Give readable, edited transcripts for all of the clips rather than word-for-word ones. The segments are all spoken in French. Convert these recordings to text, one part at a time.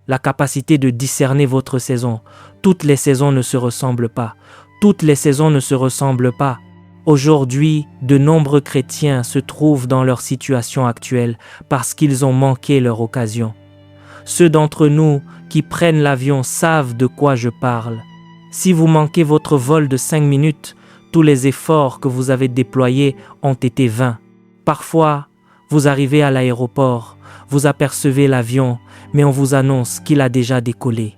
la capacité de discerner votre saison. Toutes les saisons ne se ressemblent pas. Toutes les saisons ne se ressemblent pas. Aujourd'hui, de nombreux chrétiens se trouvent dans leur situation actuelle parce qu'ils ont manqué leur occasion. Ceux d'entre nous qui prennent l'avion savent de quoi je parle. Si vous manquez votre vol de 5 minutes, tous les efforts que vous avez déployés ont été vains. Parfois, vous arrivez à l'aéroport, vous apercevez l'avion, mais on vous annonce qu'il a déjà décollé.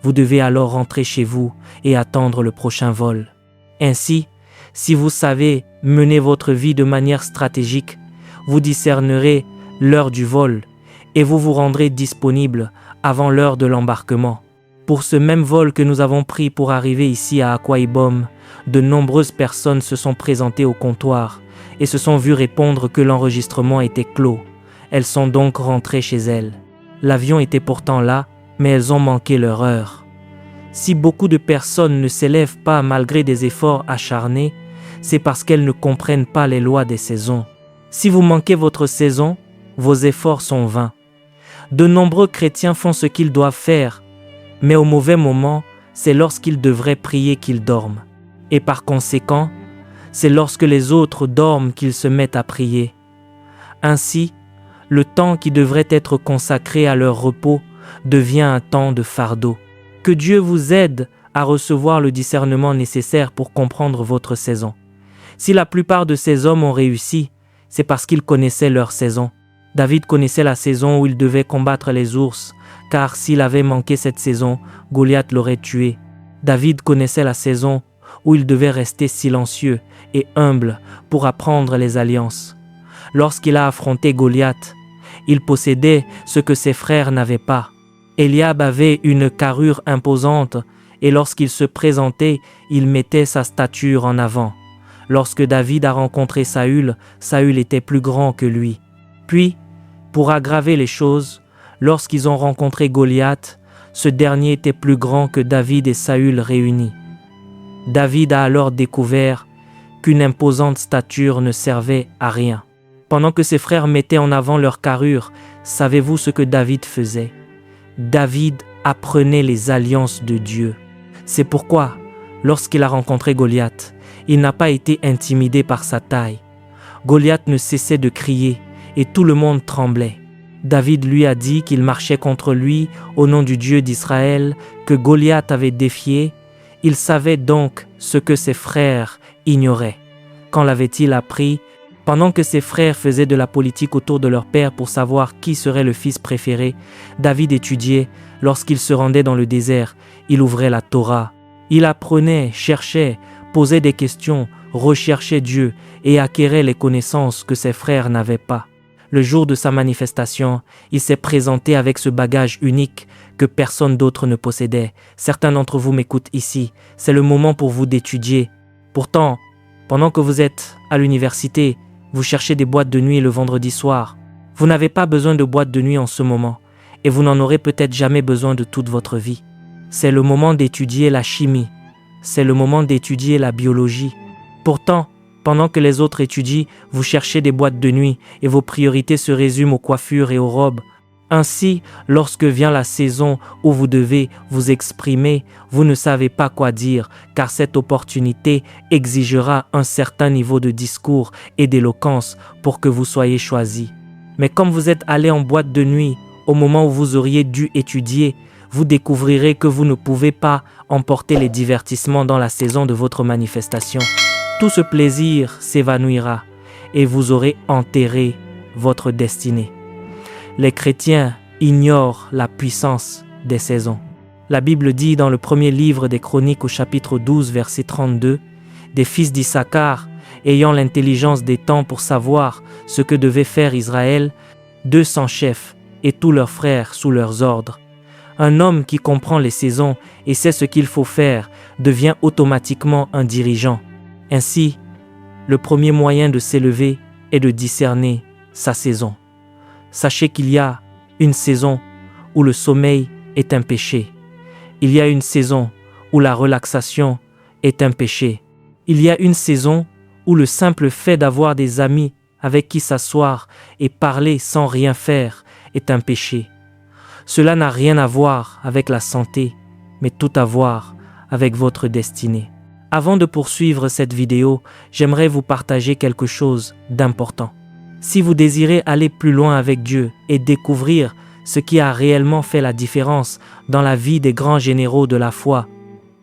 Vous devez alors rentrer chez vous et attendre le prochain vol. Ainsi, si vous savez mener votre vie de manière stratégique, vous discernerez l'heure du vol et vous vous rendrez disponible avant l'heure de l'embarquement. Pour ce même vol que nous avons pris pour arriver ici à Akwa Ibom, de nombreuses personnes se sont présentées au comptoir et se sont vues répondre que l'enregistrement était clos. Elles sont donc rentrées chez elles. L'avion était pourtant là, mais elles ont manqué leur heure. Si beaucoup de personnes ne s'élèvent pas malgré des efforts acharnés, c'est parce qu'elles ne comprennent pas les lois des saisons. Si vous manquez votre saison, vos efforts sont vains. De nombreux chrétiens font ce qu'ils doivent faire, mais au mauvais moment, c'est lorsqu'ils devraient prier qu'ils dorment. Et par conséquent, c'est lorsque les autres dorment qu'ils se mettent à prier. Ainsi, le temps qui devrait être consacré à leur repos devient un temps de fardeau. Que Dieu vous aide à recevoir le discernement nécessaire pour comprendre votre saison. Si la plupart de ces hommes ont réussi, c'est parce qu'ils connaissaient leur saison. David connaissait la saison où il devait combattre les ours, car s'il avait manqué cette saison, Goliath l'aurait tué. David connaissait la saison où il devait rester silencieux et humble pour apprendre les alliances. Lorsqu'il a affronté Goliath, il possédait ce que ses frères n'avaient pas. Eliab avait une carrure imposante et lorsqu'il se présentait, il mettait sa stature en avant. Lorsque David a rencontré Saül, Saül était plus grand que lui. Puis, pour aggraver les choses, lorsqu'ils ont rencontré Goliath, ce dernier était plus grand que David et Saül réunis. David a alors découvert qu'une imposante stature ne servait à rien. Pendant que ses frères mettaient en avant leur carrure, savez-vous ce que David faisait? David apprenait les alliances de Dieu. C'est pourquoi, lorsqu'il a rencontré Goliath, il n'a pas été intimidé par sa taille. Goliath ne cessait de crier et tout le monde tremblait. David lui a dit qu'il marchait contre lui au nom du Dieu d'Israël que Goliath avait défié. Il savait donc ce que ses frères ignoraient. Quand l'avait-il appris? Pendant que ses frères faisaient de la politique autour de leur père pour savoir qui serait le fils préféré, David étudiait. Lorsqu'il se rendait dans le désert, il ouvrait la Torah. Il apprenait, cherchait, posait des questions, recherchait Dieu et acquérait les connaissances que ses frères n'avaient pas. Le jour de sa manifestation, il s'est présenté avec ce bagage unique que personne d'autre ne possédait. Certains d'entre vous m'écoutent ici. C'est le moment pour vous d'étudier. Pourtant, pendant que vous êtes à l'université, vous cherchez des boîtes de nuit le vendredi soir. Vous n'avez pas besoin de boîtes de nuit en ce moment et vous n'en aurez peut-être jamais besoin de toute votre vie. C'est le moment d'étudier la chimie. C'est le moment d'étudier la biologie. Pourtant, pendant que les autres étudient, vous cherchez des boîtes de nuit et vos priorités se résument aux coiffures et aux robes. Ainsi, lorsque vient la saison où vous devez vous exprimer, vous ne savez pas quoi dire, car cette opportunité exigera un certain niveau de discours et d'éloquence pour que vous soyez choisi. Mais comme vous êtes allé en boîte de nuit, au moment où vous auriez dû étudier, vous découvrirez que vous ne pouvez pas emporter les divertissements dans la saison de votre manifestation. Tout ce plaisir s'évanouira et vous aurez enterré votre destinée. Les chrétiens ignorent la puissance des saisons. La Bible dit dans le premier livre des Chroniques au chapitre 12, verset 32, « Des fils d'Issachar, ayant l'intelligence des temps pour savoir ce que devait faire Israël, 200 chefs et tous leurs frères sous leurs ordres. Un homme qui comprend les saisons et sait ce qu'il faut faire devient automatiquement un dirigeant. Ainsi, le premier moyen de s'élever est de discerner sa saison. Sachez qu'il y a une saison où le sommeil est un péché. Il y a une saison où la relaxation est un péché. Il y a une saison où le simple fait d'avoir des amis avec qui s'asseoir et parler sans rien faire est un péché. Cela n'a rien à voir avec la santé, mais tout à voir avec votre destinée. Avant de poursuivre cette vidéo, j'aimerais vous partager quelque chose d'important. Si vous désirez aller plus loin avec Dieu et découvrir ce qui a réellement fait la différence dans la vie des grands généraux de la foi,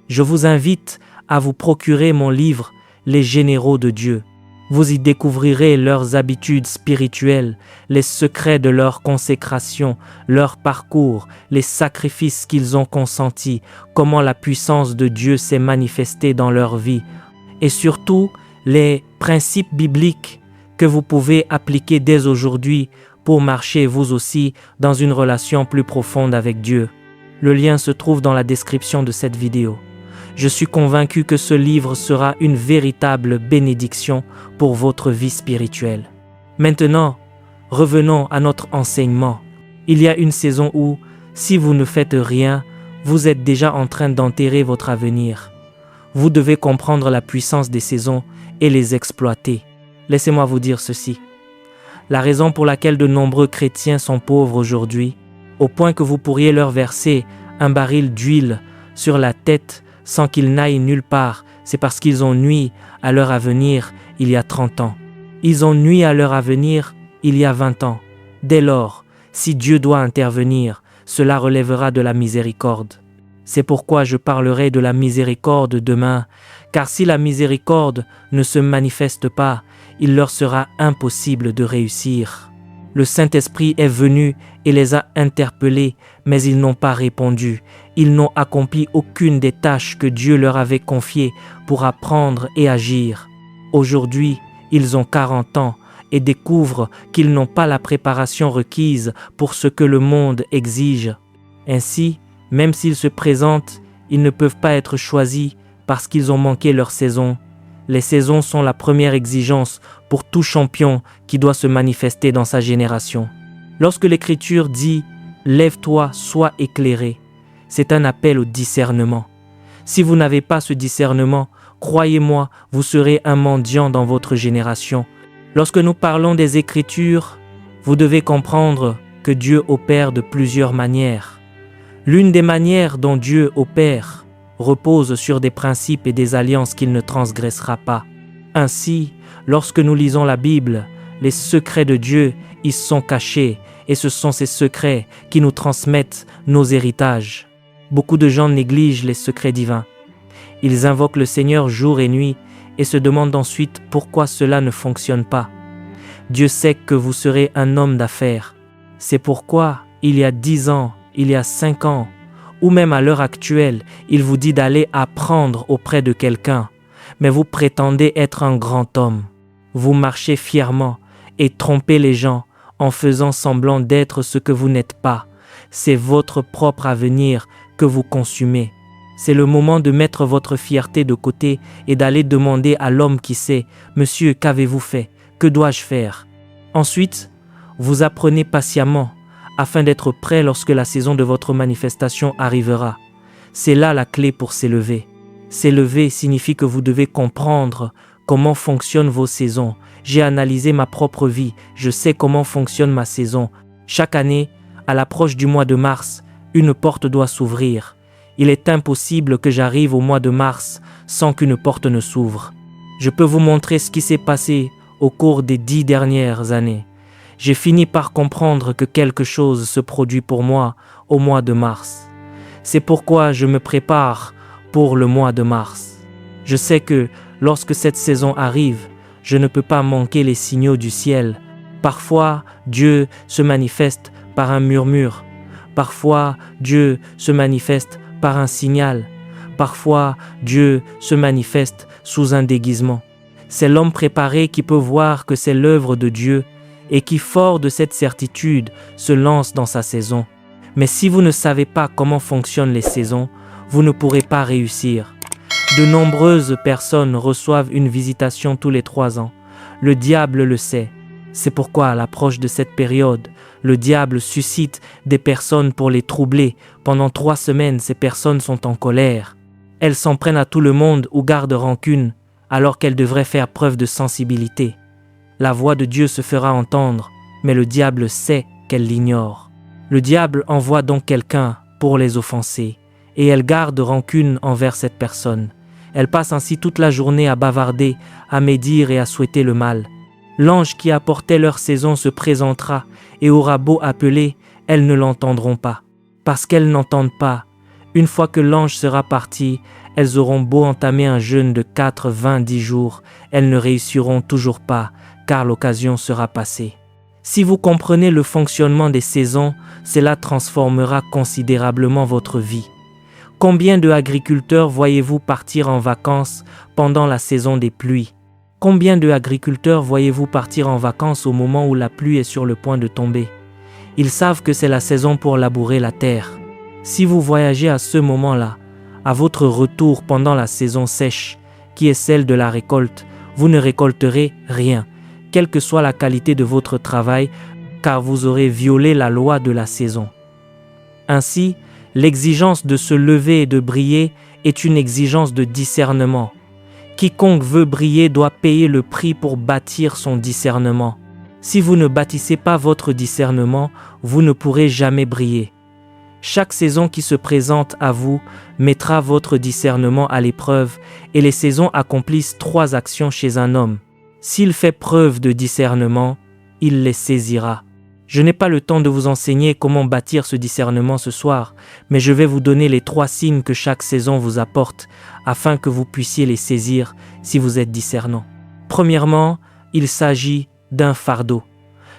je vous invite à vous procurer mon livre « Les généraux de Dieu ». Vous y découvrirez leurs habitudes spirituelles, les secrets de leur consécration, leur parcours, les sacrifices qu'ils ont consentis, comment la puissance de Dieu s'est manifestée dans leur vie, et surtout les principes bibliques que vous pouvez appliquer dès aujourd'hui pour marcher vous aussi dans une relation plus profonde avec Dieu. Le lien se trouve dans la description de cette vidéo. Je suis convaincu que ce livre sera une véritable bénédiction pour votre vie spirituelle. Maintenant, revenons à notre enseignement. Il y a une saison où, si vous ne faites rien, vous êtes déjà en train d'enterrer votre avenir. Vous devez comprendre la puissance des saisons et les exploiter. Laissez-moi vous dire ceci. La raison pour laquelle de nombreux chrétiens sont pauvres aujourd'hui, au point que vous pourriez leur verser un baril d'huile sur la tête sans qu'ils n'aillent nulle part, c'est parce qu'ils ont nui à leur avenir il y a 30 ans. Ils ont nui à leur avenir il y a 20 ans. Dès lors, si Dieu doit intervenir, cela relèvera de la miséricorde. C'est pourquoi je parlerai de la miséricorde demain, car si la miséricorde ne se manifeste pas, il leur sera impossible de réussir. Le Saint-Esprit est venu et les a interpellés, mais ils n'ont pas répondu. Ils n'ont accompli aucune des tâches que Dieu leur avait confiées pour apprendre et agir. Aujourd'hui, ils ont 40 ans et découvrent qu'ils n'ont pas la préparation requise pour ce que le monde exige. Ainsi, même s'ils se présentent, ils ne peuvent pas être choisis parce qu'ils ont manqué leur saison. Les saisons sont la première exigence pour tout champion qui doit se manifester dans sa génération. Lorsque l'Écriture dit « Lève-toi, sois éclairé », c'est un appel au discernement. Si vous n'avez pas ce discernement, croyez-moi, vous serez un mendiant dans votre génération. Lorsque nous parlons des Écritures, vous devez comprendre que Dieu opère de plusieurs manières. L'une des manières dont Dieu opère repose sur des principes et des alliances qu'il ne transgressera pas. Ainsi, lorsque nous lisons la Bible, les secrets de Dieu y sont cachés et ce sont ces secrets qui nous transmettent nos héritages. Beaucoup de gens négligent les secrets divins. Ils invoquent le Seigneur jour et nuit et se demandent ensuite pourquoi cela ne fonctionne pas. Dieu sait que vous serez un homme d'affaires. C'est pourquoi, il y a 10 ans, il y a 5 ans, ou même à l'heure actuelle, il vous dit d'aller apprendre auprès de quelqu'un, mais vous prétendez être un grand homme. Vous marchez fièrement et trompez les gens en faisant semblant d'être ce que vous n'êtes pas. C'est votre propre avenir que vous consumez. C'est le moment de mettre votre fierté de côté et d'aller demander à l'homme qui sait « Monsieur, qu'avez-vous fait? Que dois-je faire ?» Ensuite, vous apprenez patiemment afin d'être prêt lorsque la saison de votre manifestation arrivera. C'est là la clé pour s'élever. S'élever signifie que vous devez comprendre comment fonctionnent vos saisons. J'ai analysé ma propre vie, je sais comment fonctionne ma saison. Chaque année, à l'approche du mois de mars, une porte doit s'ouvrir. Il est impossible que j'arrive au mois de mars sans qu'une porte ne s'ouvre. Je peux vous montrer ce qui s'est passé au cours des 10 dernières années. J'ai fini par comprendre que quelque chose se produit pour moi au mois de mars. C'est pourquoi je me prépare pour le mois de mars. Je sais que lorsque cette saison arrive, je ne peux pas manquer les signaux du ciel. Parfois, Dieu se manifeste par un murmure. Parfois, Dieu se manifeste par un signal. Parfois, Dieu se manifeste sous un déguisement. C'est l'homme préparé qui peut voir que c'est l'œuvre de Dieu et qui, fort de cette certitude, se lance dans sa saison. Mais si vous ne savez pas comment fonctionnent les saisons, vous ne pourrez pas réussir. De nombreuses personnes reçoivent une visitation tous les 3 ans. Le diable le sait. C'est pourquoi à l'approche de cette période, le diable suscite des personnes pour les troubler. Pendant 3 semaines, ces personnes sont en colère. Elles s'en prennent à tout le monde ou gardent rancune, alors qu'elles devraient faire preuve de sensibilité. La voix de Dieu se fera entendre, mais le diable sait qu'elle l'ignore. Le diable envoie donc quelqu'un pour les offenser, et elle garde rancune envers cette personne. Elle passe ainsi toute la journée à bavarder, à médire et à souhaiter le mal. L'ange qui apportait leur saison se présentera et aura beau appeler, elles ne l'entendront pas. Parce qu'elles n'entendent pas, une fois que l'ange sera parti, elles auront beau entamer un jeûne de 90 jours, elles ne réussiront toujours pas, car l'occasion sera passée. Si vous comprenez le fonctionnement des saisons, cela transformera considérablement votre vie. Combien de agriculteurs voyez-vous partir en vacances pendant la saison des pluies? Combien de agriculteurs voyez-vous partir en vacances au moment où la pluie est sur le point de tomber? Ils savent que c'est la saison pour labourer la terre. Si vous voyagez à ce moment-là, à votre retour pendant la saison sèche, qui est celle de la récolte, vous ne récolterez rien, quelle que soit la qualité de votre travail, car vous aurez violé la loi de la saison. Ainsi, l'exigence de se lever et de briller est une exigence de discernement. Quiconque veut briller doit payer le prix pour bâtir son discernement. Si vous ne bâtissez pas votre discernement, vous ne pourrez jamais briller. Chaque saison qui se présente à vous mettra votre discernement à l'épreuve et les saisons accomplissent 3 actions chez un homme. S'il fait preuve de discernement, il les saisira. Je n'ai pas le temps de vous enseigner comment bâtir ce discernement ce soir, mais je vais vous donner les 3 signes que chaque saison vous apporte afin que vous puissiez les saisir si vous êtes discernant. Premièrement, il s'agit d'un fardeau.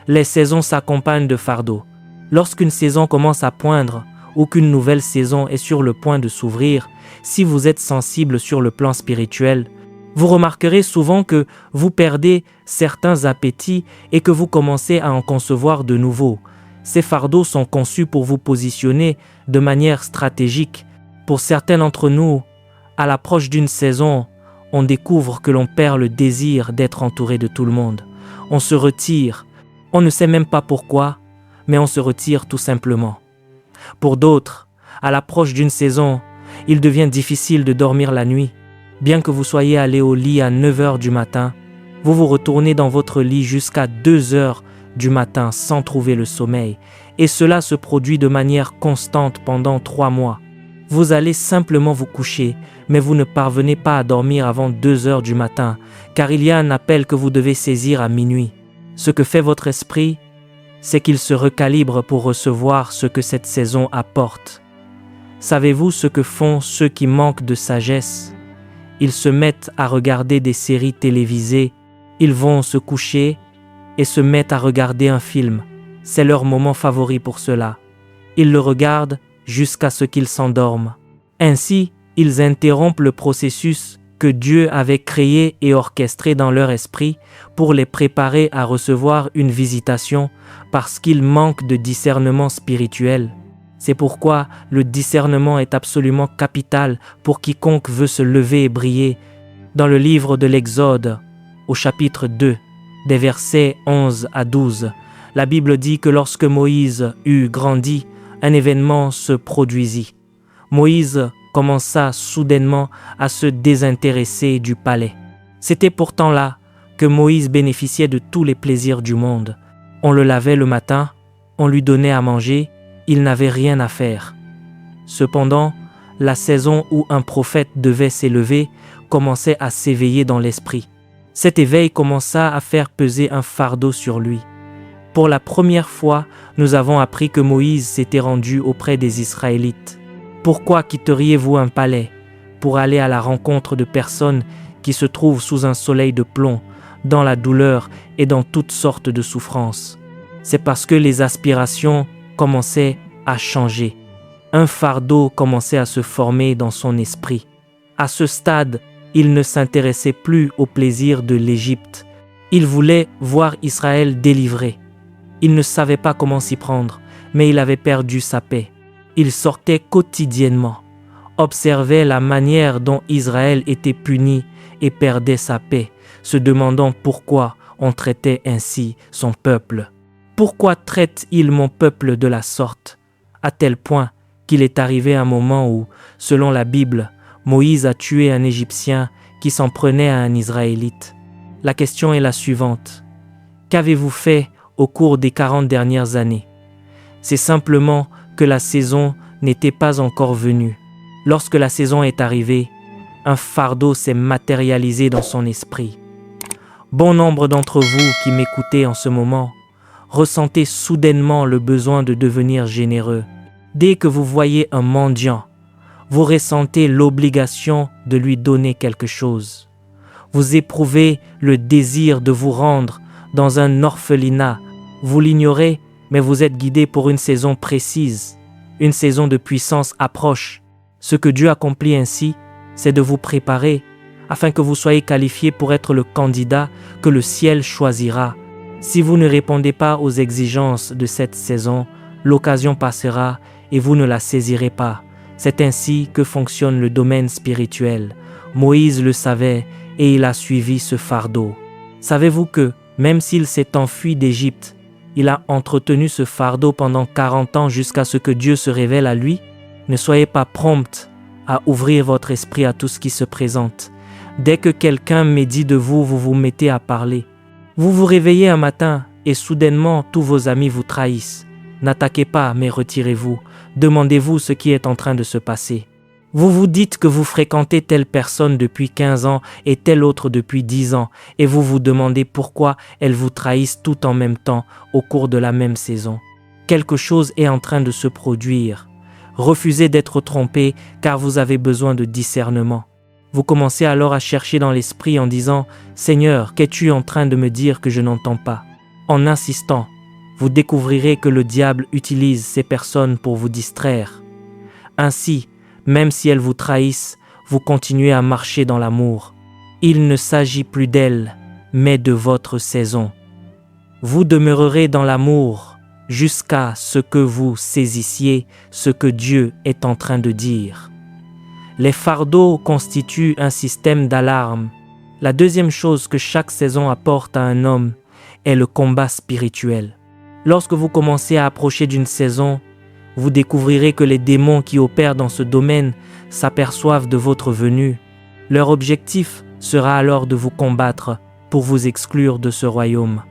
Les saisons s'accompagnent de fardeaux. Lorsqu'une saison commence à poindre ou qu'une nouvelle saison est sur le point de s'ouvrir, si vous êtes sensible sur le plan spirituel, vous remarquerez souvent que vous perdez certains appétits et que vous commencez à en concevoir de nouveaux. Ces fardeaux sont conçus pour vous positionner de manière stratégique. Pour certains d'entre nous, à l'approche d'une saison, on découvre que l'on perd le désir d'être entouré de tout le monde. On se retire. On ne sait même pas pourquoi, mais on se retire tout simplement. Pour d'autres, à l'approche d'une saison, il devient difficile de dormir la nuit. Bien que vous soyez allé au lit à 9h du matin, vous vous retournez dans votre lit jusqu'à 2h du matin sans trouver le sommeil. Et cela se produit de manière constante pendant 3 mois. Vous allez simplement vous coucher, mais vous ne parvenez pas à dormir avant 2h du matin, car il y a un appel que vous devez saisir à minuit. Ce que fait votre esprit, c'est qu'il se recalibre pour recevoir ce que cette saison apporte. Savez-vous ce que font ceux qui manquent de sagesse? Ils se mettent à regarder des séries télévisées, ils vont se coucher et se mettent à regarder un film. C'est leur moment favori pour cela. Ils le regardent jusqu'à ce qu'ils s'endorment. Ainsi, ils interrompent le processus que Dieu avait créé et orchestré dans leur esprit pour les préparer à recevoir une visitation parce qu'ils manquent de discernement spirituel. C'est pourquoi le discernement est absolument capital pour quiconque veut se lever et briller. Dans le livre de l'Exode, au chapitre 2, des versets 11 à 12, la Bible dit que lorsque Moïse eut grandi, un événement se produisit. Moïse commença soudainement à se désintéresser du palais. C'était pourtant là que Moïse bénéficiait de tous les plaisirs du monde. On le lavait le matin, on lui donnait à manger, il n'avait rien à faire. Cependant, la saison où un prophète devait s'élever commençait à s'éveiller dans l'esprit. Cet éveil commença à faire peser un fardeau sur lui. Pour la première fois, nous avons appris que Moïse s'était rendu auprès des Israélites. Pourquoi quitteriez-vous un palais pour aller à la rencontre de personnes qui se trouvent sous un soleil de plomb, dans la douleur et dans toutes sortes de souffrances? C'est parce que les aspirations commençaient à changer. Un fardeau commençait à se former dans son esprit. À ce stade, il ne s'intéressait plus au plaisir de l'Égypte. Il voulait voir Israël délivré. Il ne savait pas comment s'y prendre, mais il avait perdu sa paix. Il sortait quotidiennement, observait la manière dont Israël était puni et perdait sa paix, se demandant pourquoi on traitait ainsi son peuple. Pourquoi traite-t-il mon peuple de la sorte? À tel point qu'il est arrivé un moment où, selon la Bible, Moïse a tué un Égyptien qui s'en prenait à un Israélite. La question est la suivante. Qu'avez-vous fait au cours des 40 dernières années? C'est simplement que la saison n'était pas encore venue. Lorsque la saison est arrivée, un fardeau s'est matérialisé dans son esprit. Bon nombre d'entre vous qui m'écoutez en ce moment, ressentez soudainement le besoin de devenir généreux. Dès que vous voyez un mendiant, vous ressentez l'obligation de lui donner quelque chose. Vous éprouvez le désir de vous rendre dans un orphelinat. Vous l'ignorez, mais vous êtes guidé pour une saison précise. Une saison de puissance approche. Ce que Dieu accomplit ainsi, c'est de vous préparer afin que vous soyez qualifié pour être le candidat que le ciel choisira. Si vous ne répondez pas aux exigences de cette saison, l'occasion passera et vous ne la saisirez pas. C'est ainsi que fonctionne le domaine spirituel. Moïse le savait et il a suivi ce fardeau. Savez-vous que, même s'il s'est enfui d'Égypte, il a entretenu ce fardeau pendant 40 ans jusqu'à ce que Dieu se révèle à lui? Ne soyez pas prompts à ouvrir votre esprit à tout ce qui se présente. Dès que quelqu'un médit de vous, vous vous mettez à parler. Vous vous réveillez un matin et soudainement tous vos amis vous trahissent. N'attaquez pas, mais retirez-vous. Demandez-vous ce qui est en train de se passer. Vous vous dites que vous fréquentez telle personne depuis 15 ans et telle autre depuis 10 ans et vous vous demandez pourquoi elles vous trahissent tout en même temps au cours de la même saison. Quelque chose est en train de se produire. Refusez d'être trompé car vous avez besoin de discernement. Vous commencez alors à chercher dans l'esprit en disant « Seigneur, qu'es-tu en train de me dire que je n'entends pas ?» En insistant, vous découvrirez que le diable utilise ces personnes pour vous distraire. Ainsi, même si elles vous trahissent, vous continuez à marcher dans l'amour. Il ne s'agit plus d'elles, mais de votre saison. Vous demeurerez dans l'amour jusqu'à ce que vous saisissiez ce que Dieu est en train de dire. Les fardeaux constituent un système d'alarme. La deuxième chose que chaque saison apporte à un homme est le combat spirituel. Lorsque vous commencez à approcher d'une saison, vous découvrirez que les démons qui opèrent dans ce domaine s'aperçoivent de votre venue. Leur objectif sera alors de vous combattre pour vous exclure de ce royaume.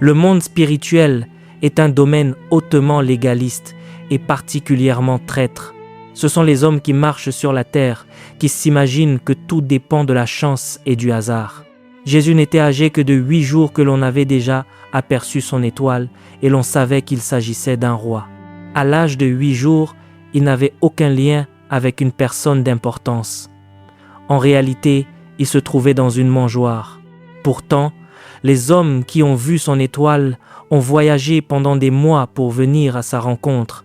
Le monde spirituel est un domaine hautement légaliste et particulièrement traître. Ce sont les hommes qui marchent sur la terre, qui s'imaginent que tout dépend de la chance et du hasard. Jésus n'était âgé que de 8 jours que l'on avait déjà aperçu son étoile et l'on savait qu'il s'agissait d'un roi. À l'âge de 8 jours, il n'avait aucun lien avec une personne d'importance. En réalité, il se trouvait dans une mangeoire. Pourtant, les hommes qui ont vu son étoile ont voyagé pendant des mois pour venir à sa rencontre.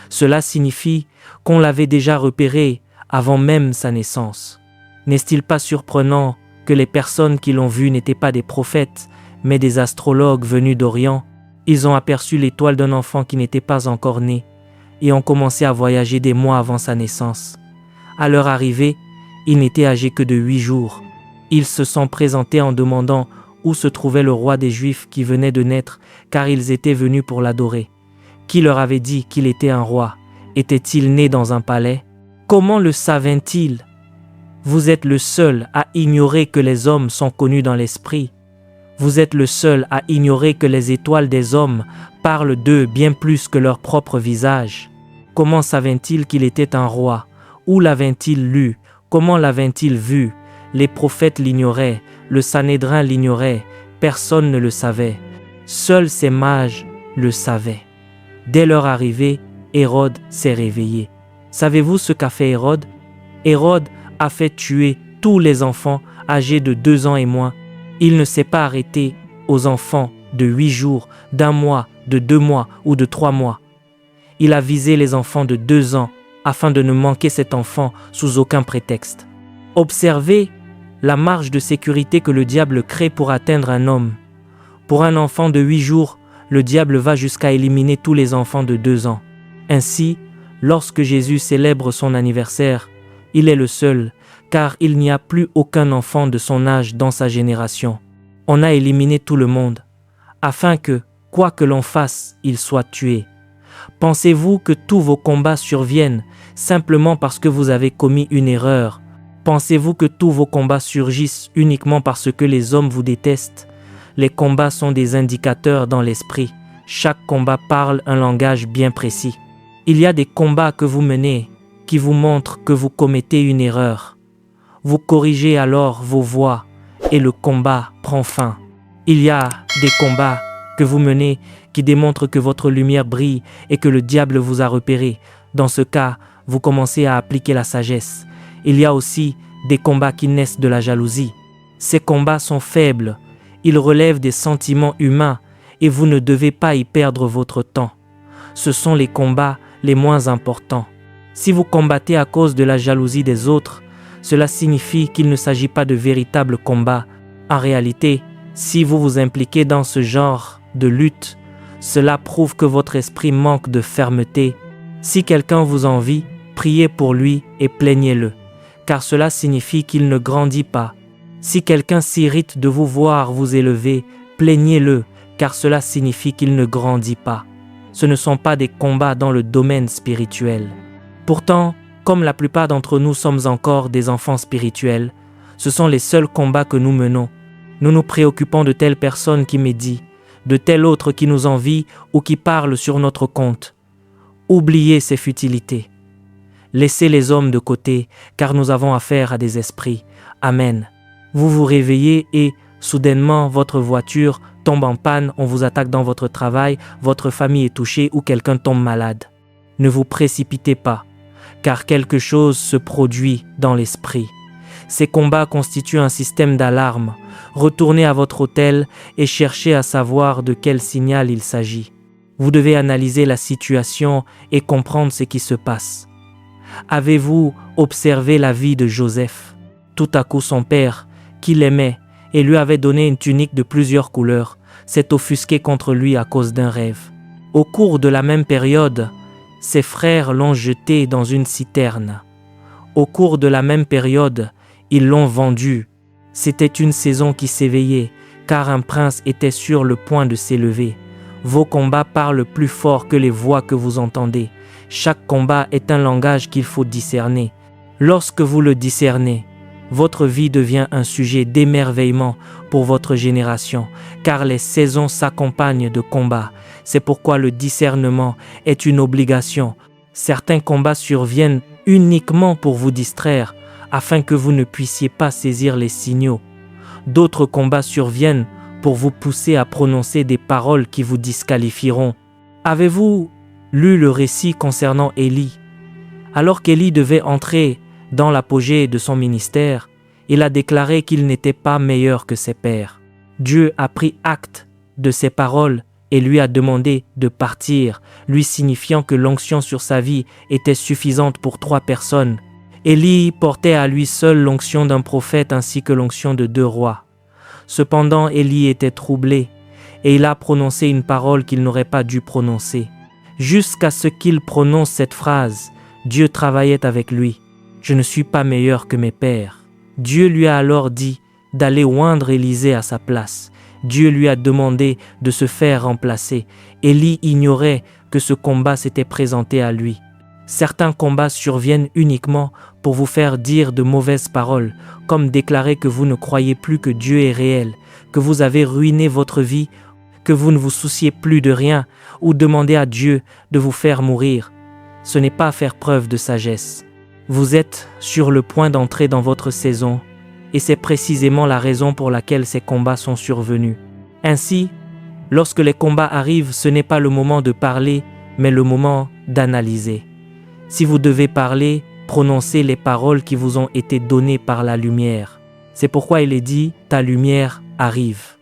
Cela signifie qu'on l'avait déjà repéré avant même sa naissance. N'est-il pas surprenant que les personnes qui l'ont vu n'étaient pas des prophètes, mais des astrologues venus d'Orient? Ils ont aperçu l'étoile d'un enfant qui n'était pas encore né et ont commencé à voyager des mois avant sa naissance. À leur arrivée, il n'était âgé que de 8 jours. Ils se sont présentés en demandant où se trouvait le roi des Juifs qui venait de naître, car ils étaient venus pour l'adorer. Qui leur avait dit qu'il était un roi? Était-il né dans un palais? Comment le savaient-ils? Vous êtes le seul à ignorer que les hommes sont connus dans l'esprit. Vous êtes le seul à ignorer que les étoiles des hommes parlent d'eux bien plus que leur propre visage. Comment savaient-ils qu'il était un roi? Où l'avaient-ils lu? Comment l'avaient-ils vu? Les prophètes l'ignoraient, le Sanhédrin l'ignorait, personne ne le savait. Seuls ces mages le savaient. Dès leur arrivée, Hérode s'est réveillé. Savez-vous ce qu'a fait Hérode? Hérode a fait tuer tous les enfants âgés de 2 ans et moins. Il ne s'est pas arrêté aux enfants de 8 jours, d'1 mois, de 2 mois ou de 3 mois. Il a visé les enfants de 2 ans afin de ne manquer cet enfant sous aucun prétexte. Observez la marge de sécurité que le diable crée pour atteindre un homme. Pour un enfant de 8 jours, le diable va jusqu'à éliminer tous les enfants de 2 ans. Ainsi, lorsque Jésus célèbre son anniversaire, il est le seul, car il n'y a plus aucun enfant de son âge dans sa génération. On a éliminé tout le monde, afin que, quoi que l'on fasse, il soit tué. Pensez-vous que tous vos combats surviennent simplement parce que vous avez commis une erreur? Pensez-vous que tous vos combats surgissent uniquement parce que les hommes vous détestent? Les combats sont des indicateurs dans l'esprit. Chaque combat parle un langage bien précis. Il y a des combats que vous menez qui vous montrent que vous commettez une erreur. Vous corrigez alors vos voies et le combat prend fin. Il y a des combats que vous menez qui démontrent que votre lumière brille et que le diable vous a repéré. Dans ce cas, vous commencez à appliquer la sagesse. Il y a aussi des combats qui naissent de la jalousie. Ces combats sont faibles, ils relèvent des sentiments humains et vous ne devez pas y perdre votre temps. Ce sont les combats les moins importants. Si vous combattez à cause de la jalousie des autres, cela signifie qu'il ne s'agit pas de véritables combats. En réalité, si vous vous impliquez dans ce genre de lutte, cela prouve que votre esprit manque de fermeté. Si quelqu'un vous envie, priez pour lui et plaignez-le, car cela signifie qu'il ne grandit pas. Si quelqu'un s'irrite de vous voir vous élever, plaignez-le, car cela signifie qu'il ne grandit pas. Ce ne sont pas des combats dans le domaine spirituel. Pourtant, comme la plupart d'entre nous sommes encore des enfants spirituels, ce sont les seuls combats que nous menons. Nous nous préoccupons de telle personne qui médit, de tel autre qui nous envie ou qui parle sur notre compte. Oubliez ces futilités. Laissez les hommes de côté, car nous avons affaire à des esprits. Amen. Vous vous réveillez et, soudainement, votre voiture tombe en panne, on vous attaque dans votre travail, votre famille est touchée ou quelqu'un tombe malade. Ne vous précipitez pas, car quelque chose se produit dans l'esprit. Ces combats constituent un système d'alarme. Retournez à votre hôtel et cherchez à savoir de quel signal il s'agit. Vous devez analyser la situation et comprendre ce qui se passe. Avez-vous observé la vie de Joseph? Tout à coup, son père, qui l'aimait et lui avait donné une tunique de plusieurs couleurs, s'est offusqué contre lui à cause d'un rêve. Au cours de la même période, ses frères l'ont jeté dans une citerne. Au cours de la même période, ils l'ont vendu. C'était une saison qui s'éveillait, car un prince était sur le point de s'élever. Vos combats parlent plus fort que les voix que vous entendez. Chaque combat est un langage qu'il faut discerner. Lorsque vous le discernez, votre vie devient un sujet d'émerveillement pour votre génération, car les saisons s'accompagnent de combats. C'est pourquoi le discernement est une obligation. Certains combats surviennent uniquement pour vous distraire, afin que vous ne puissiez pas saisir les signaux. D'autres combats surviennent pour vous pousser à prononcer des paroles qui vous disqualifieront. Avez-vous lu le récit concernant Élie? Alors qu'Élie devait entrer dans l'apogée de son ministère, il a déclaré qu'il n'était pas meilleur que ses pères. Dieu a pris acte de ses paroles et lui a demandé de partir, lui signifiant que l'onction sur sa vie était suffisante pour 3 personnes. Élie portait à lui seul l'onction d'un prophète ainsi que l'onction de 2 rois. Cependant, Élie était troublé et il a prononcé une parole qu'il n'aurait pas dû prononcer. Jusqu'à ce qu'il prononce cette phrase, Dieu travaillait avec lui. Je ne suis pas meilleur que mes pères. Dieu lui a alors dit d'aller oindre Élisée à sa place. Dieu lui a demandé de se faire remplacer. Élie ignorait que ce combat s'était présenté à lui. Certains combats surviennent uniquement pour vous faire dire de mauvaises paroles, comme déclarer que vous ne croyez plus que Dieu est réel, que vous avez ruiné votre vie, que vous ne vous souciez plus de rien, ou demander à Dieu de vous faire mourir. Ce n'est pas faire preuve de sagesse. Vous êtes sur le point d'entrer dans votre saison, et c'est précisément la raison pour laquelle ces combats sont survenus. Ainsi, lorsque les combats arrivent, ce n'est pas le moment de parler, mais le moment d'analyser. Si vous devez parler, prononcez les paroles qui vous ont été données par la lumière. C'est pourquoi il est dit « ta lumière arrive ».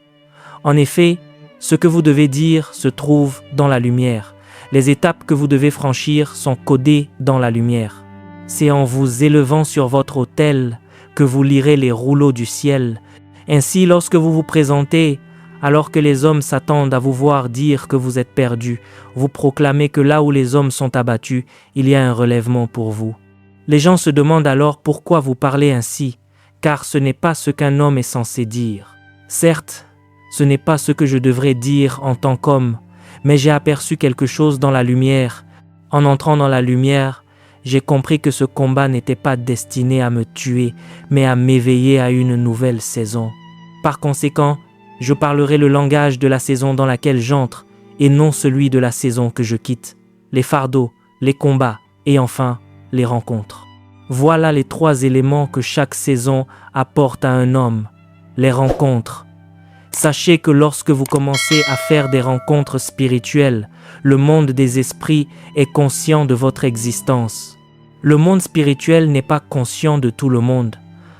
En effet, ce que vous devez dire se trouve dans la lumière. Les étapes que vous devez franchir sont codées dans la lumière. C'est en vous élevant sur votre autel que vous lirez les rouleaux du ciel. Ainsi, lorsque vous vous présentez, alors que les hommes s'attendent à vous voir dire que vous êtes perdu, vous proclamez que là où les hommes sont abattus, il y a un relèvement pour vous. Les gens se demandent alors pourquoi vous parlez ainsi, car ce n'est pas ce qu'un homme est censé dire. Certes, ce n'est pas ce que je devrais dire en tant qu'homme, mais j'ai aperçu quelque chose dans la lumière. En entrant dans la lumière, j'ai compris que ce combat n'était pas destiné à me tuer, mais à m'éveiller à une nouvelle saison. Par conséquent, je parlerai le langage de la saison dans laquelle j'entre, et non celui de la saison que je quitte, les fardeaux, les combats et enfin les rencontres. Voilà les 3 éléments que chaque saison apporte à un homme, les rencontres. Sachez que lorsque vous commencez à faire des rencontres spirituelles, le monde des esprits est conscient de votre existence. Le monde spirituel n'est pas conscient de tout le monde.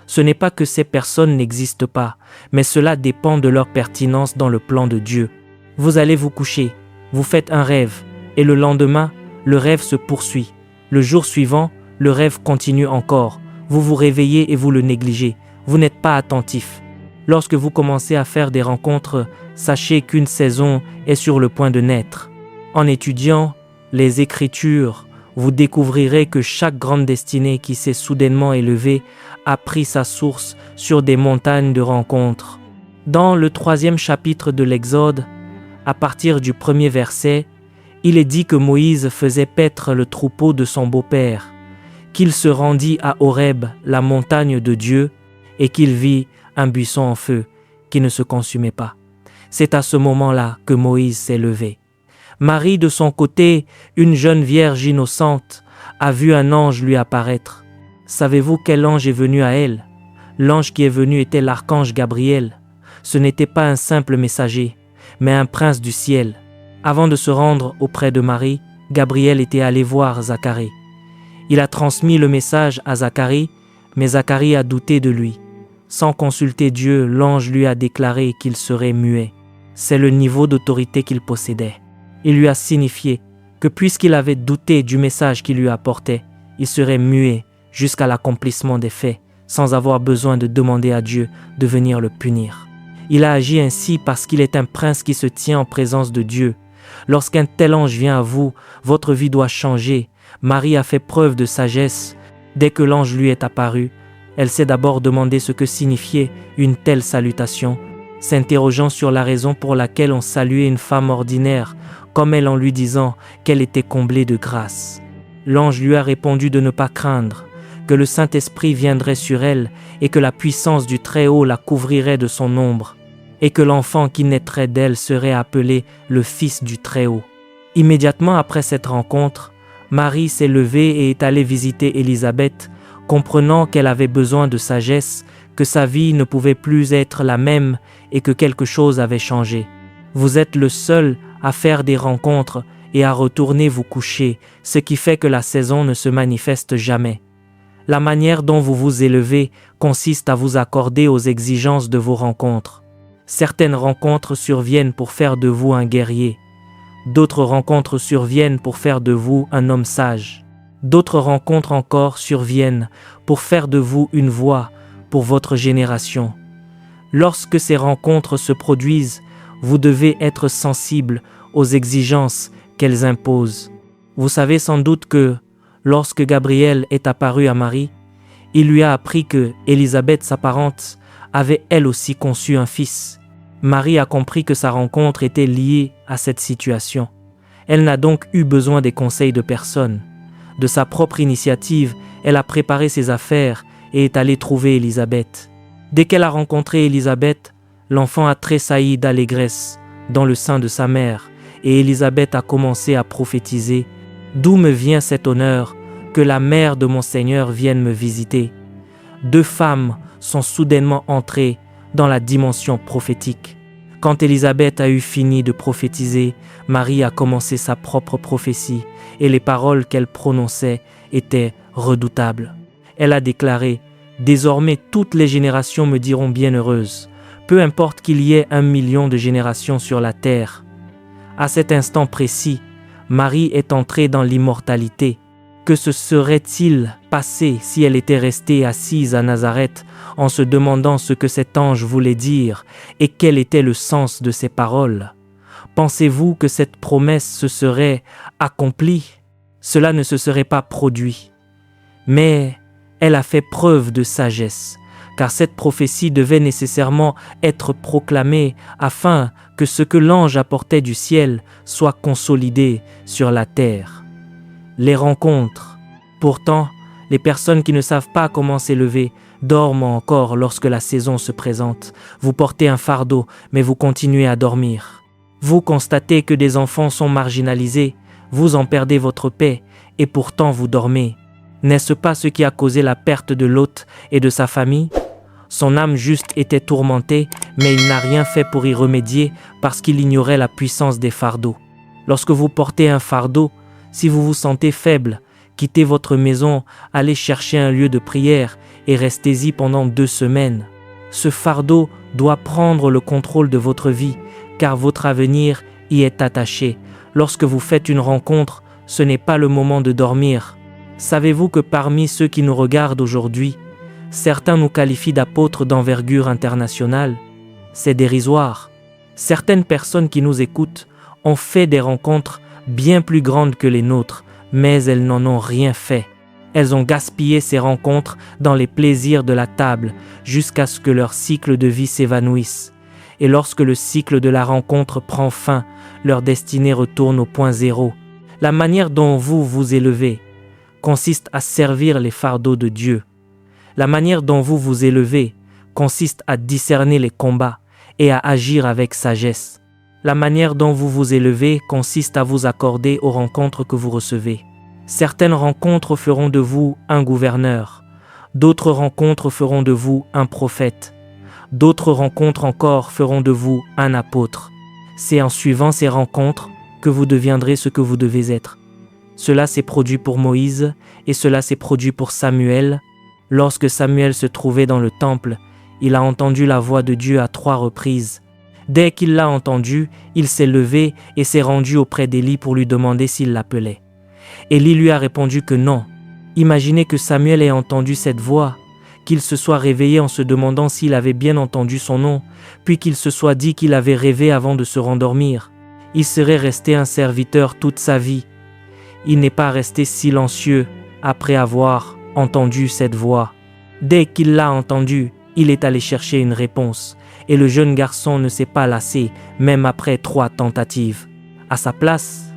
Ce n'est pas que ces personnes n'existent pas, mais cela dépend de leur pertinence dans le plan de Dieu. Vous allez vous coucher, vous faites un rêve, et le lendemain, le rêve se poursuit. Le jour suivant, le rêve continue encore. Vous vous réveillez et vous le négligez. Vous n'êtes pas attentif. Lorsque vous commencez à faire des rencontres, sachez qu'une saison est sur le point de naître. En étudiant les Écritures, vous découvrirez que chaque grande destinée qui s'est soudainement élevée a pris sa source sur des montagnes de rencontres. Dans le 3e chapitre de l'Exode, à partir du 1er verset, il est dit que Moïse faisait paître le troupeau de son beau-père, qu'il se rendit à Horeb, la montagne de Dieu, et qu'il vit un buisson en feu qui ne se consumait pas. C'est à ce moment-là que Moïse s'est levé. Marie, de son côté, une jeune vierge innocente, a vu un ange lui apparaître. Savez-vous quel ange est venu à elle? L'ange qui est venu était l'archange Gabriel. Ce n'était pas un simple messager, mais un prince du ciel. Avant de se rendre auprès de Marie, Gabriel était allé voir Zacharie. Il a transmis le message à Zacharie, mais Zacharie a douté de lui. Sans consulter Dieu, l'ange lui a déclaré qu'il serait muet. C'est le niveau d'autorité qu'il possédait. Il lui a signifié que puisqu'il avait douté du message qu'il lui apportait, il serait muet jusqu'à l'accomplissement des faits, sans avoir besoin de demander à Dieu de venir le punir. Il a agi ainsi parce qu'il est un prince qui se tient en présence de Dieu. Lorsqu'un tel ange vient à vous, votre vie doit changer. Marie a fait preuve de sagesse. Dès que l'ange lui est apparu, elle s'est d'abord demandé ce que signifiait une telle salutation, s'interrogeant sur la raison pour laquelle on saluait une femme ordinaire, comme elle en lui disant qu'elle était comblée de grâce. L'ange lui a répondu de ne pas craindre, que le Saint-Esprit viendrait sur elle et que la puissance du Très-Haut la couvrirait de son ombre, et que l'enfant qui naîtrait d'elle serait appelé le Fils du Très-Haut. Immédiatement après cette rencontre, Marie s'est levée et est allée visiter Élisabeth, comprenant qu'elle avait besoin de sagesse, que sa vie ne pouvait plus être la même et que quelque chose avait changé. Vous êtes le seul à faire des rencontres et à retourner vous coucher, ce qui fait que la saison ne se manifeste jamais. La manière dont vous vous élevez consiste à vous accorder aux exigences de vos rencontres. Certaines rencontres surviennent pour faire de vous un guerrier. D'autres rencontres surviennent pour faire de vous un homme sage. D'autres rencontres encore surviennent pour faire de vous une voix pour votre génération. Lorsque ces rencontres se produisent, vous devez être sensible aux exigences qu'elles imposent. Vous savez sans doute que, lorsque Gabriel est apparu à Marie, il lui a appris que Élisabeth, sa parente, avait elle aussi conçu un fils. Marie a compris que sa rencontre était liée à cette situation. Elle n'a donc eu besoin des conseils de personne. De sa propre initiative, elle a préparé ses affaires et est allée trouver Élisabeth. Dès qu'elle a rencontré Élisabeth, l'enfant a tressailli d'allégresse dans le sein de sa mère et Élisabeth a commencé à prophétiser « D'où me vient cet honneur que la mère de mon Seigneur vienne me visiter ?» 2 femmes sont soudainement entrées dans la dimension prophétique. Quand Élisabeth a eu fini de prophétiser, Marie a commencé sa propre prophétie et les paroles qu'elle prononçait étaient redoutables. Elle a déclaré « Désormais toutes les générations me diront bienheureuse, peu importe qu'il y ait 1 million de générations sur la terre. » À cet instant précis, Marie est entrée dans l'immortalité. Que se serait-il passé si elle était restée assise à Nazareth en se demandant ce que cet ange voulait dire et quel était le sens de ses paroles? Pensez-vous que cette promesse se serait accomplie? Cela ne se serait pas produit. Mais elle a fait preuve de sagesse, car cette prophétie devait nécessairement être proclamée afin que ce que l'ange apportait du ciel soit consolidé sur la terre. Les rencontres. Pourtant, les personnes qui ne savent pas comment s'élever dorment encore lorsque la saison se présente. Vous portez un fardeau, mais vous continuez à dormir. Vous constatez que des enfants sont marginalisés, vous en perdez votre paix, et pourtant vous dormez. N'est-ce pas ce qui a causé la perte de Lot et de sa famille? Son âme juste était tourmentée, mais il n'a rien fait pour y remédier parce qu'il ignorait la puissance des fardeaux. Lorsque vous portez un fardeau, si vous vous sentez faible, quittez votre maison, allez chercher un lieu de prière et restez-y pendant 2 semaines. Ce fardeau doit prendre le contrôle de votre vie, car votre avenir y est attaché. Lorsque vous faites une rencontre, ce n'est pas le moment de dormir. Savez-vous que parmi ceux qui nous regardent aujourd'hui, certains nous qualifient d'apôtres d'envergure internationale? C'est dérisoire. Certaines personnes qui nous écoutent ont fait des rencontres bien plus grandes que les nôtres, mais elles n'en ont rien fait. Elles ont gaspillé ces rencontres dans les plaisirs de la table jusqu'à ce que leur cycle de vie s'évanouisse. Et lorsque le cycle de la rencontre prend fin, leur destinée retourne au point zéro. La manière dont vous vous élevez consiste à servir les fardeaux de Dieu. La manière dont vous vous élevez consiste à discerner les combats et à agir avec sagesse. La manière dont vous vous élevez consiste à vous accorder aux rencontres que vous recevez. Certaines rencontres feront de vous un gouverneur, d'autres rencontres feront de vous un prophète, d'autres rencontres encore feront de vous un apôtre. C'est en suivant ces rencontres que vous deviendrez ce que vous devez être. Cela s'est produit pour Moïse et cela s'est produit pour Samuel. Lorsque Samuel se trouvait dans le temple, il a entendu la voix de Dieu à 3 reprises. Dès qu'il l'a entendu, il s'est levé et s'est rendu auprès d'Élie pour lui demander s'il l'appelait. Élie lui a répondu que non. Imaginez que Samuel ait entendu cette voix, qu'il se soit réveillé en se demandant s'il avait bien entendu son nom, puis qu'il se soit dit qu'il avait rêvé avant de se rendormir. Il serait resté un serviteur toute sa vie. Il n'est pas resté silencieux après avoir entendu cette voix. Dès qu'il l'a entendue, il est allé chercher une réponse, et le jeune garçon ne s'est pas lassé, même après 3 tentatives. À sa place,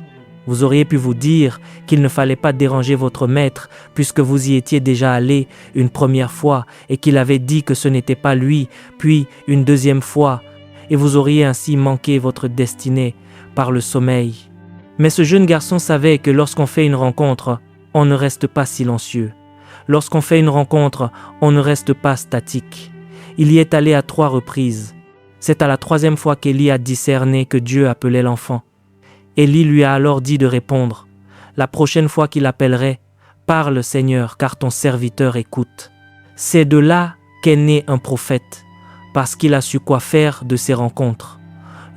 vous auriez pu vous dire qu'il ne fallait pas déranger votre maître puisque vous y étiez déjà allé une première fois et qu'il avait dit que ce n'était pas lui, puis une deuxième fois, et vous auriez ainsi manqué votre destinée par le sommeil. Mais ce jeune garçon savait que lorsqu'on fait une rencontre, on ne reste pas silencieux. Lorsqu'on fait une rencontre, on ne reste pas statique. Il y est allé à 3 reprises. C'est à la 3e fois qu'Élie a discerné que Dieu appelait l'enfant. Élie lui a alors dit de répondre. La prochaine fois qu'il appellerait, « Parle Seigneur, car ton serviteur écoute. » C'est de là qu'est né un prophète, parce qu'il a su quoi faire de ces rencontres.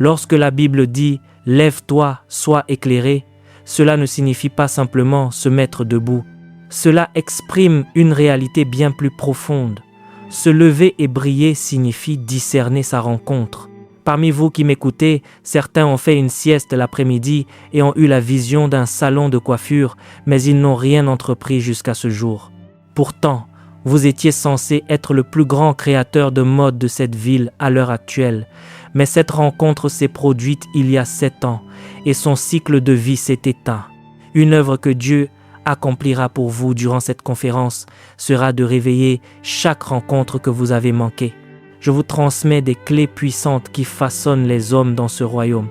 Lorsque la Bible dit « Lève-toi, sois éclairé », cela ne signifie pas simplement se mettre debout. Cela exprime une réalité bien plus profonde. Se lever et briller signifie discerner sa rencontre. Parmi vous qui m'écoutez, certains ont fait une sieste l'après-midi et ont eu la vision d'un salon de coiffure, mais ils n'ont rien entrepris jusqu'à ce jour. Pourtant, vous étiez censé être le plus grand créateur de mode de cette ville à l'heure actuelle. Mais cette rencontre s'est produite il y a 7 ans et son cycle de vie s'est éteint. Une œuvre que Dieu accomplira pour vous durant cette conférence sera de réveiller chaque rencontre que vous avez manquée. Je vous transmets des clés puissantes qui façonnent les hommes dans ce royaume.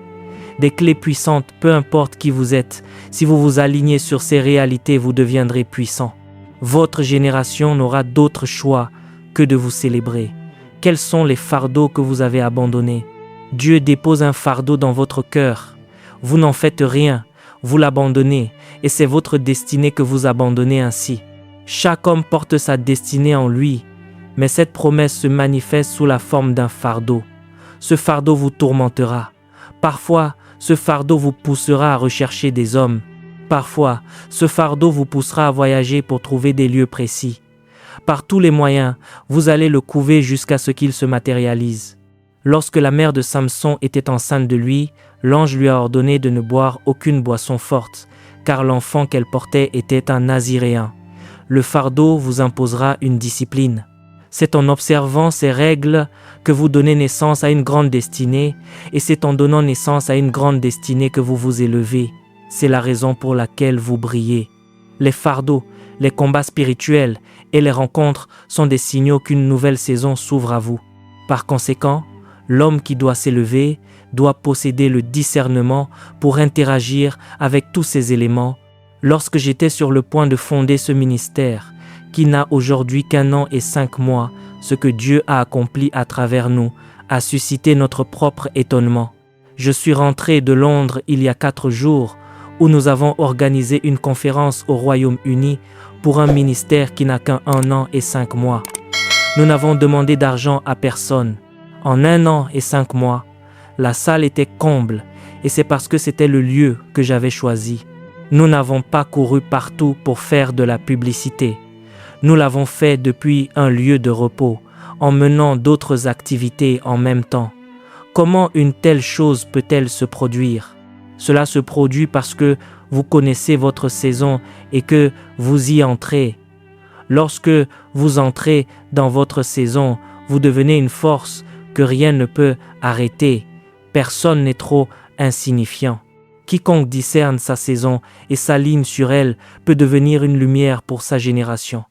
Des clés puissantes, peu importe qui vous êtes. Si vous vous alignez sur ces réalités, vous deviendrez puissant. Votre génération n'aura d'autre choix que de vous célébrer. Quels sont les fardeaux que vous avez abandonnés? Dieu dépose un fardeau dans votre cœur. Vous n'en faites rien, vous l'abandonnez, et c'est votre destinée que vous abandonnez ainsi. Chaque homme porte sa destinée en lui, mais cette promesse se manifeste sous la forme d'un fardeau. Ce fardeau vous tourmentera. Parfois, ce fardeau vous poussera à rechercher des hommes. Parfois, ce fardeau vous poussera à voyager pour trouver des lieux précis. Par tous les moyens, vous allez le couver jusqu'à ce qu'il se matérialise. Lorsque la mère de Samson était enceinte de lui, l'ange lui a ordonné de ne boire aucune boisson forte, car l'enfant qu'elle portait était un naziréen. Le fardeau vous imposera une discipline. C'est en observant ces règles que vous donnez naissance à une grande destinée, et c'est en donnant naissance à une grande destinée que vous vous élevez. C'est la raison pour laquelle vous brillez. Les fardeaux, les combats spirituels et les rencontres sont des signaux qu'une nouvelle saison s'ouvre à vous. Par conséquent, l'homme qui doit s'élever doit posséder le discernement pour interagir avec tous ces éléments. Lorsque j'étais sur le point de fonder ce ministère, qui n'a aujourd'hui qu'1 an et 5 mois, ce que Dieu a accompli à travers nous a suscité notre propre étonnement. Je suis rentré de Londres il y a 4 jours, où nous avons organisé une conférence au Royaume-Uni pour un ministère qui n'a qu'1 an et 5 mois. Nous n'avons demandé d'argent à personne. En 1 an et 5 mois, la salle était comble et c'est parce que c'était le lieu que j'avais choisi. Nous n'avons pas couru partout pour faire de la publicité. Nous l'avons fait depuis un lieu de repos, en menant d'autres activités en même temps. Comment une telle chose peut-elle se produire? Cela se produit parce que vous connaissez votre saison et que vous y entrez. Lorsque vous entrez dans votre saison, vous devenez une force que rien ne peut arrêter. Personne n'est trop insignifiant. Quiconque discerne sa saison et s'aligne sur elle peut devenir une lumière pour sa génération.